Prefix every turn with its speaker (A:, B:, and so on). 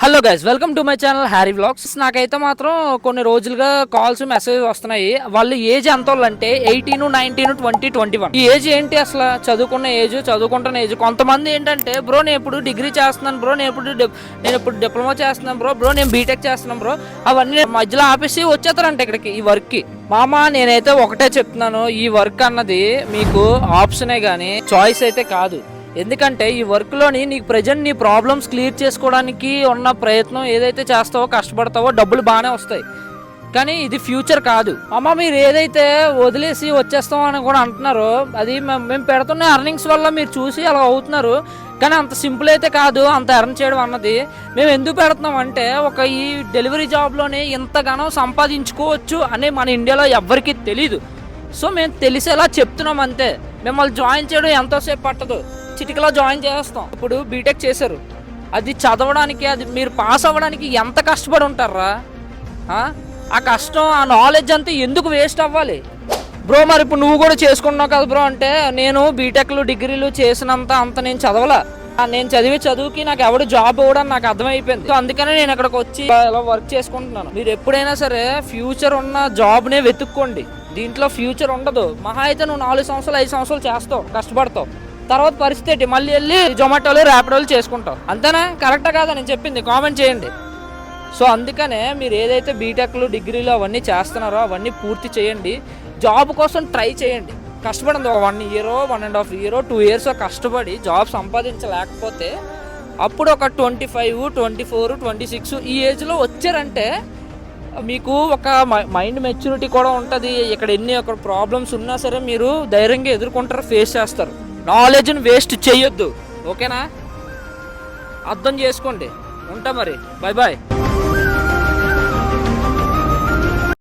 A: Hello guys, welcome to my channel Harry vlogs. నాకైతే మాత్రం కొన్ని రోజులుగా కాల్స్ మెసేజ్ వస్తున్నాయి. వాళ్ళు ఏజ్ ఎంత అంటే 18, 19, 20, 21. ఈ ఏజ్ ఏంటి అసలు? చదువుకుంటున్న ఏజ్. కొంతమంది ఏంటంటే బ్రో నేను ఇప్పుడు డిగ్రీ చేస్తున్నాను బ్రో, నేను ఇప్పుడు డిప్లొమా చేస్తున్నాను బ్రో నేను బీటెక్ చేస్తున్నాను బ్రో, అవన్నీ మధ్యలో ఆపేసి వచ్చేస్తారంట ఇక్కడికి ఈ వర్క్ కి. మామ నేనైతే ఒకటే చెప్తున్నాను, ఈ వర్క్ అన్నది మీకు ఆప్షనే గానీ చాయిస్ అయితే కాదు. ఎందుకంటే ఈ వర్క్లోని నీకు ప్రజెంట్ నీ ప్రాబ్లమ్స్ క్లియర్ చేసుకోవడానికి ఉన్న ప్రయత్నం ఏదైతే చేస్తావో, కష్టపడతావో, డబ్బులు బాగానే వస్తాయి. కానీ ఇది ఫ్యూచర్ కాదు. అమ్మ మీరు ఏదైతే వదిలేసి వచ్చేస్తాం అని కూడా అంటున్నారో, అది మేము పెడుతున్న ఎర్నింగ్స్ వల్ల మీరు చూసి అలా అవుతున్నారు. కానీ అంత సింపుల్ అయితే కాదు అంత ఎర్న్ చేయడం అన్నది. మేము ఎందుకు పెడుతున్నాం అంటే, ఈ డెలివరీ జాబ్లోనే ఇంతగానో సంపాదించుకోవచ్చు అని మన ఇండియాలో ఎవ్వరికీ తెలీదు. సో మేము తెలిసేలా చెప్తున్నాం అంతే. మిమ్మల్ని జాయిన్ చేయడం ఎంతోసేపు పట్టదు, చిటికలో జాయిన్ చేస్తాం. ఇప్పుడు బీటెక్ చేశారు, అది చదవడానికి, అది మీరు పాస్ అవ్వడానికి ఎంత కష్టపడి ఉంటారా? ఆ కష్టం, ఆ నాలెడ్జ్ అంతా ఎందుకు వేస్ట్ అవ్వాలి బ్రో? మరి ఇప్పుడు నువ్వు కూడా చేసుకున్నావు కదా బ్రో అంటే, నేను బీటెక్లు డిగ్రీలు చేసినంత నేను చదవలా. నేను చదివే చదువుకి నాకు ఎవడు జాబ్ ఇవ్వడం నాకు అర్థమైపోయింది. సో అందుకనే నేను ఇక్కడికి వచ్చి ఇలా వర్క్ చేసుకుంటున్నాను. మీరు ఎప్పుడైనా సరే ఫ్యూచర్ ఉన్న జాబ్నే వెతుక్కోండి. దీంట్లో ఫ్యూచర్ ఉండదు. మహా అయితే నువ్వు 4 సంవత్సరాలు 5 సంవత్సరాలు చేస్తావు, కష్టపడతావు. తర్వాత పరిస్థితి మళ్ళీ వెళ్ళి జొమాటోలు ర్యాపిడోలు చేసుకుంటావు. అంతేనా? కరెక్టా కాదా నేను చెప్పింది? కామెంట్ చేయండి. సో అందుకనే మీరు ఏదైతే బీటెక్లు డిగ్రీలు అవన్నీ చేస్తున్నారో అవన్నీ పూర్తి చేయండి. జాబ్ కోసం ట్రై చేయండి, కష్టపడండి. 1 year, 1.5 year, 2 years కష్టపడి జాబ్ సంపాదించలేకపోతే అప్పుడు ఒక 25, 24, 26 ఈ ఏజ్లో వచ్చారంటే మీకు ఒక మైండ్ మెచ్యూరిటీ కూడా ఉంటుంది. ఇక్కడ ఎన్ని ఒక ప్రాబ్లమ్స్ ఉన్నా సరే మీరు ధైర్యంగా ఎదుర్కొంటారు, ఫేస్ చేస్తారు. నాలెడ్జ్ని వేస్ట్ చేయొద్దు, ఓకేనా? అర్థం చేసుకోండి. ఉంటా మరి, బాయ్ బాయ్.